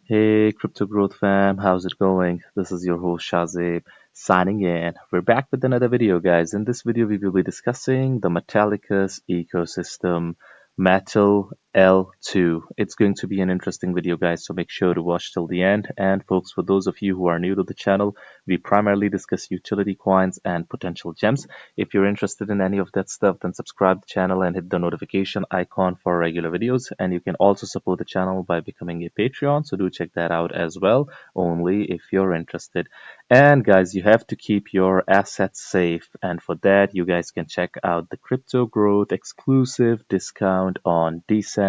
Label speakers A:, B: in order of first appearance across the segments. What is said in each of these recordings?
A: Hey, Crypto Growth fam, how's it going? This is your host Shazib signing in. We're back with another video, guys. In this video, we will be discussing the Metallicus ecosystem, Metal L2. It's going to be an interesting video, guys, so make sure to watch till the end. And folks, for those of you who are new to the channel, we primarily discuss utility coins and potential gems. If you're interested in any of that stuff, then subscribe to the channel and hit the notification icon for regular videos. And you can also support the channel by becoming a Patreon, so do check that out as well, only if you're interested. And guys, you have to keep your assets safe, and for that you guys can check out the Crypto Growth exclusive discount on Decent.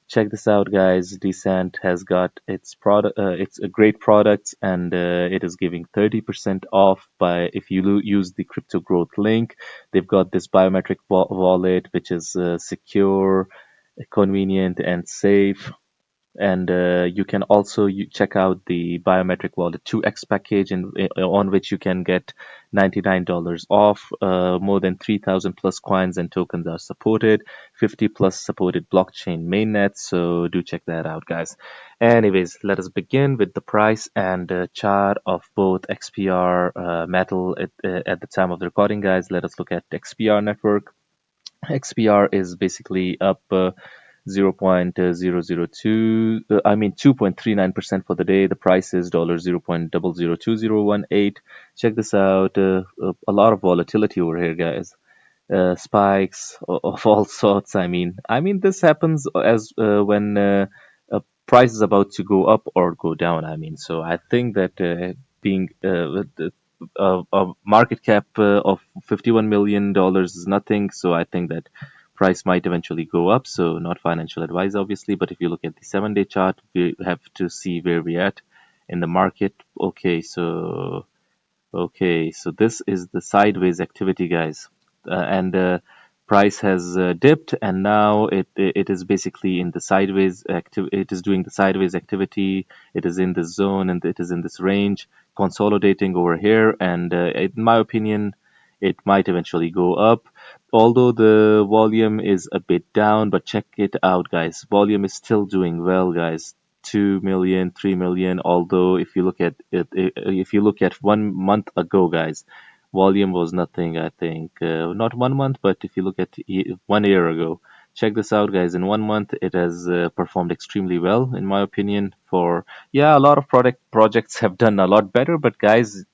A: Check this out, guys. Decent has got its product, it's a great products, and it is giving 30% off by if you use the Crypto Growth link. They've got this biometric wallet, which is secure, convenient, and safe. And you can also check out the biometric wallet 2x package on which you can get $99 off. More than 3000 plus coins and tokens are supported, 50 plus supported blockchain mainnet, so do check that out, guys. Anyways, let us begin with the price and chart of both XPR metal at the time of the recording, guys. Let us look at XPR network. XPR is basically up 0.002, I mean 2.39% for the day. The price is $0.002018. Check this out. A lot of volatility over here, guys. Spikes of all sorts. I mean this happens as when a price is about to go up or go down. So I think that being a market cap of $51 million is nothing. So I think that price might eventually go up. So not financial advice, obviously, but if you look at the 7-day chart, we have to see where we're at in the market. Okay, so this is the sideways activity, guys, and price has dipped, and now it is basically in the sideways it is doing the sideways activity. It is in this zone and it is in this range, consolidating over here, and in my opinion, it might eventually go up, although the volume is a bit down. But check it out, guys. Volume is still doing well, guys. 2 million, 3 million. Although if you look at it, if you look at 1 month ago, guys, volume was nothing. I think not 1 month, but if you look at 1 year ago, check this out, guys. In 1 month, it has performed extremely well, in my opinion. For yeah, a lot of product projects have done a lot better, but guys,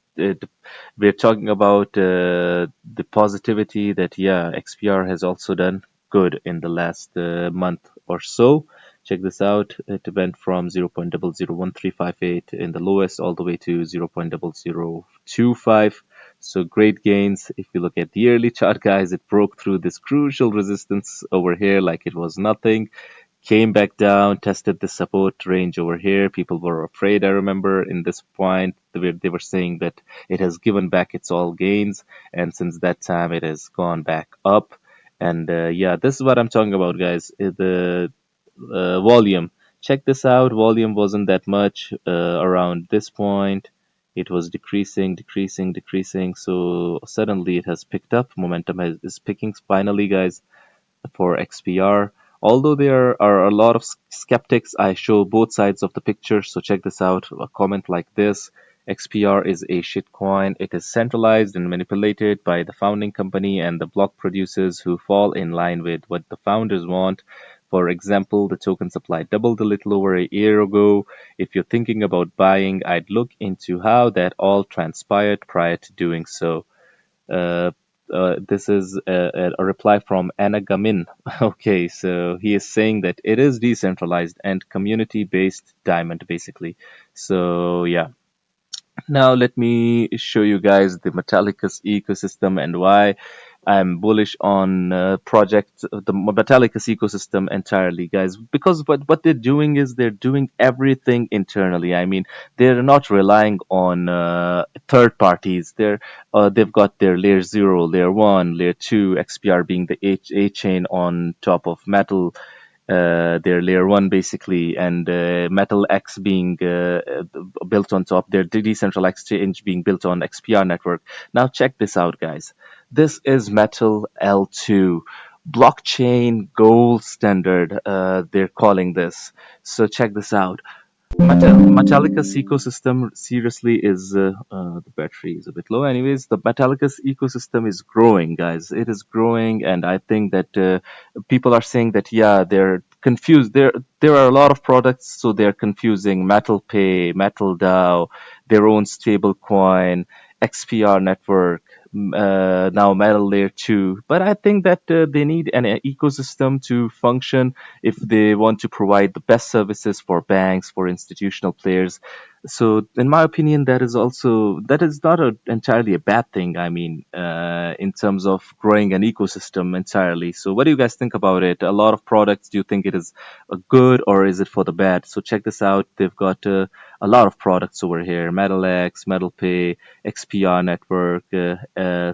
A: we're talking about the positivity that yeah, XPR has also done good in the last month or so. Check this out. It went from 0.001358 in the lowest all the way to 0.0025. So great gains. If you look at the yearly chart, guys, it broke through this crucial resistance over here like it was nothing. Came back down, tested the support range over here. People were afraid, I remember, in this point. They were saying that it has given back its all gains, and since that time, it has gone back up. And yeah, this is what I'm talking about, guys. The volume. Check this out. Volume wasn't that much around this point. It was decreasing, decreasing, decreasing. So suddenly it has picked up. Momentum is picking finally, guys, for XPR. Although there are a lot of skeptics, I show both sides of the picture. So check this out. A comment like this: XPR is a shitcoin. It is centralized and manipulated by the founding company and the block producers who fall in line with what the founders want. For example, the token supply doubled a little over a year ago. If you're thinking about buying, I'd look into how that all transpired prior to doing so. Uh, this is a reply from Anagamin. Okay, so he is saying that it is decentralized and community-based diamond, basically. So yeah. Now let me show you guys the Metallicus ecosystem and why I'm bullish on the Metallicus ecosystem entirely, guys. Because what they're doing is they're doing everything internally. They're not relying on third parties. They've got their layer 0, layer 1, layer 2, XPR being the A chain on top of Metal, their layer 1 basically, and metalx being built on top, their decentralized exchange being built on XPR network. Now check this out, guys. This is Metal L2, blockchain gold standard, they're calling this. So check this out. Metallicus ecosystem seriously is the battery is a bit low. Anyways, the Metallicus ecosystem is growing, guys. It is growing, and I think that people are saying that yeah, they're confused. There are a lot of products, so they're confusing MetalPay, MetalDAO, their own stable coin, XPR Network, now Metal Layer 2. But I think that they need an ecosystem to function if they want to provide the best services for banks, for institutional players. So, in my opinion, that is not entirely a bad thing. I mean, in terms of growing an ecosystem entirely. So, what do you guys think about it? A lot of products. Do you think it is a good or is it for the bad? So, check this out. They've got a lot of products over here: MetalX, MetalPay, XPR Network,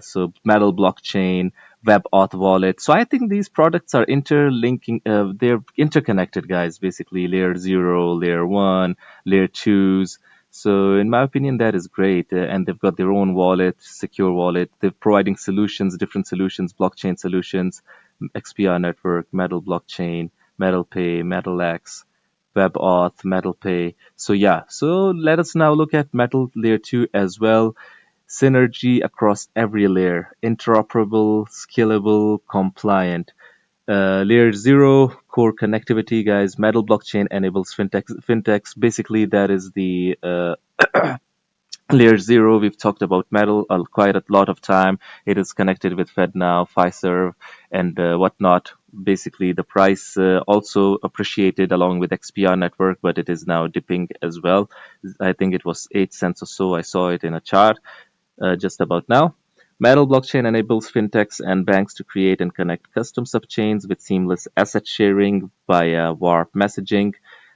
A: so Metal Blockchain, WebAuth wallet. So I think these products are interlinking. They're interconnected, guys. Basically, layer zero, layer one, layer twos. So in my opinion, that is great. And they've got their own wallet, secure wallet. They're providing solutions, different solutions, blockchain solutions, XPR network, Metal blockchain, MetalPay, MetalX, WebAuth, MetalPay. So yeah. So let us now look at Metal Layer 2 as well. Synergy across every layer, interoperable, scalable, compliant. Layer 0, core connectivity, guys. Metal blockchain enables fintechs. Basically, that is the layer 0. We've talked about Metal quite a lot of time. It is connected with FedNow, Fiserv, and whatnot. Basically, the price also appreciated along with XPR network, but it is now dipping as well. I think it was 8 cents or so. I saw it in a chart just about now. Metal blockchain enables fintechs and banks to create and connect custom subchains with seamless asset sharing via warp messaging.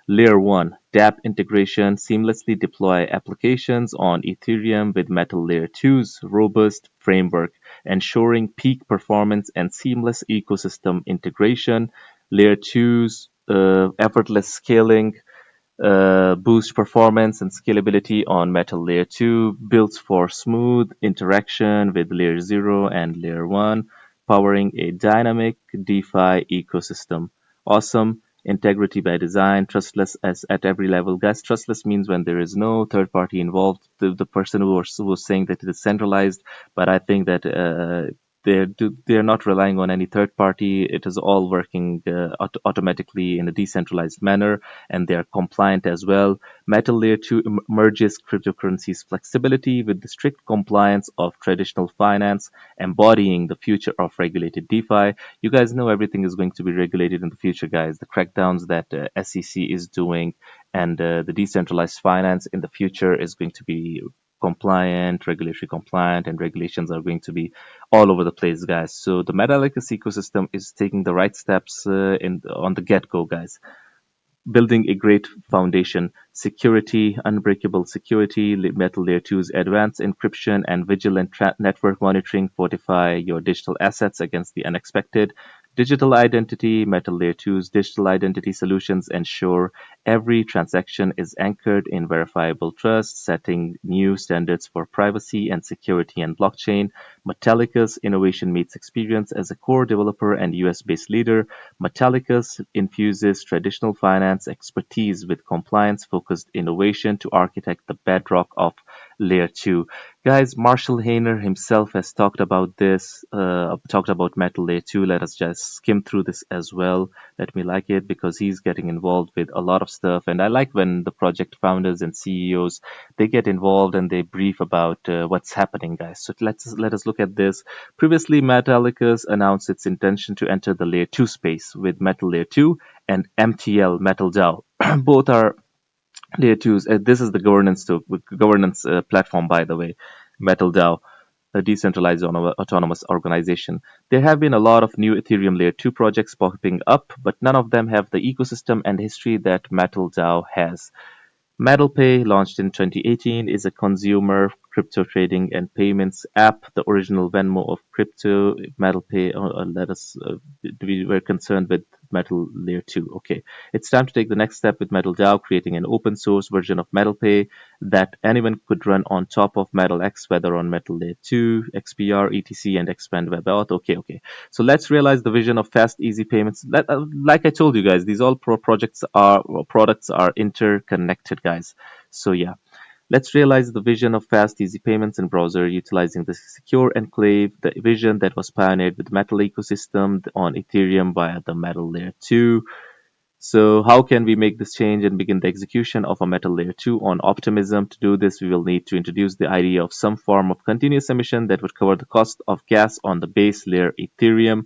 A: Layer 1 dApp integration seamlessly deploy applications on Ethereum with Metal Layer 2's robust framework, ensuring peak performance and seamless ecosystem integration. Layer 2's effortless scaling boost performance and scalability on Metal Layer 2, built for smooth interaction with Layer 0 and Layer 1, powering a dynamic DeFi ecosystem. Awesome. Integrity by design, trustless as at every level. Guys, trustless means when there is no third party involved. The person who was saying that it is centralized, but I think that they're not relying on any third party. It is all working automatically in a decentralized manner, and they are compliant as well. Metal Layer 2 merges cryptocurrency's flexibility with the strict compliance of traditional finance, embodying the future of regulated DeFi. You guys know everything is going to be regulated in the future, guys. The crackdowns that SEC is doing and the decentralized finance in the future is going to be compliant, regulatory compliant, and regulations are going to be all over the place, guys. So the Metallicus ecosystem is taking the right steps in on the get-go, guys, building a great foundation. Security, unbreakable security, Metal Layer 2's advanced encryption and vigilant network monitoring fortify your digital assets against the unexpected. Digital identity, Metal Layer 2's digital identity solutions ensure every transaction is anchored in verifiable trust, setting new standards for privacy and security and blockchain. Metallicus innovation meets experience. As a core developer and US-based leader, Metallicus infuses traditional finance expertise with compliance-focused innovation to architect the bedrock of Layer 2. Guys, Marshall Hayner himself has talked about this, talked about Metal Layer 2. Let us just skim through this as well. Let me like it because he's getting involved with a lot of stuff. And I like when the project founders and CEOs, they get involved and they brief about what's happening, guys. So let us look at this. Previously, Metallicus announced its intention to enter the Layer 2 space with Metal Layer 2 and MTL Metal DAO. Both are Layer 2s. This is the governance platform, by the way, Metal DAO, a decentralized autonomous organization. There have been a lot of new Ethereum Layer 2 projects popping up, but none of them have the ecosystem and history that Metal DAO has. MetalPay, launched in 2018, is a consumer crypto trading and payments app, the original Venmo of crypto, MetalPay. Let us we were concerned with Metal Layer 2. Okay, it's time to take the next step with MetalDAO, creating an open source version of MetalPay that anyone could run on top of MetalX, whether on Metal Layer 2, XPR, etc., and expand WebAuth. Okay. So let's realize the vision of fast, easy payments. Like I told you guys, these all products are interconnected, guys. So yeah, let's realize the vision of fast, easy payments in browser utilizing the secure enclave, the vision that was pioneered with Metal ecosystem on Ethereum via the Metal Layer 2. So how can we make this change and begin the execution of a Metal Layer 2 on Optimism? To do this, we will need to introduce the idea of some form of continuous emission that would cover the cost of gas on the base layer Ethereum.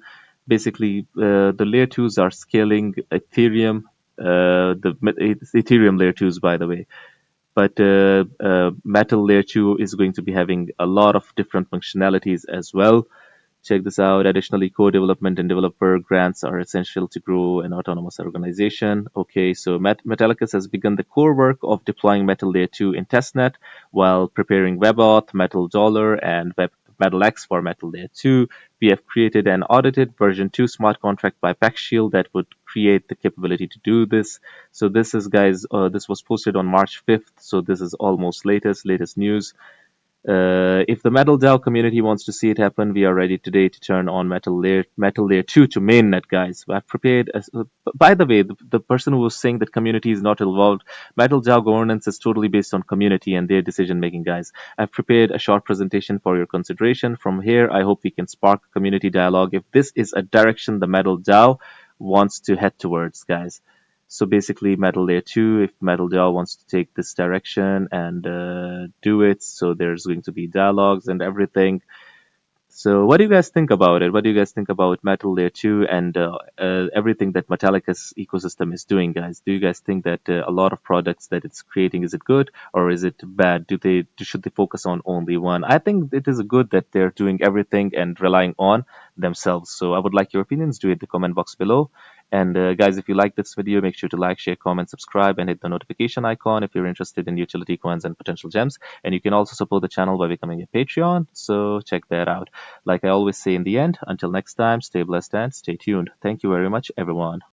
A: Basically, the Layer 2s are scaling Ethereum, it's Ethereum Layer 2s, by the way. But Metal Layer 2 is going to be having a lot of different functionalities as well. Check this out. Additionally, co-development and developer grants are essential to grow an autonomous organization. Okay, so Metallicus has begun the core work of deploying Metal Layer 2 in testnet while preparing WebAuth, Metal Dollar, and MetalX for Metal Layer 2. We have created an audited version 2 smart contract by PackShield that would create the capability to do this. So this is, guys, this was posted on March 5th. So this is almost latest news. If the Metal DAO community wants to see it happen, we are ready today to turn on Metal Layer 2 to mainnet, guys. I've prepared. By the way, the person who was saying that community is not involved, Metal DAO governance is totally based on community and their decision making, guys. I've prepared a short presentation for your consideration. From here, I hope we can spark community dialogue if this is a direction the Metal DAO wants to head towards, guys. So basically, Metal Layer 2, if Metal DAO wants to take this direction and do it, so there's going to be dialogues and everything. So what do you guys think about it? What do you guys think about Metal Layer 2 and everything that Metallicus ecosystem is doing, guys? Do you guys think that a lot of products that it's creating, is it good or is it bad? Should they focus on only one? I think it is good that they're doing everything and relying on themselves. So I would like your opinions. Do it in the comment box below. And guys, if you like this video, make sure to like, share, comment, subscribe, and hit the notification icon if you're interested in utility coins and potential gems. And you can also support the channel by becoming a Patreon. So check that out. Like I always say in the end, until next time, stay blessed and stay tuned. Thank you very much, everyone.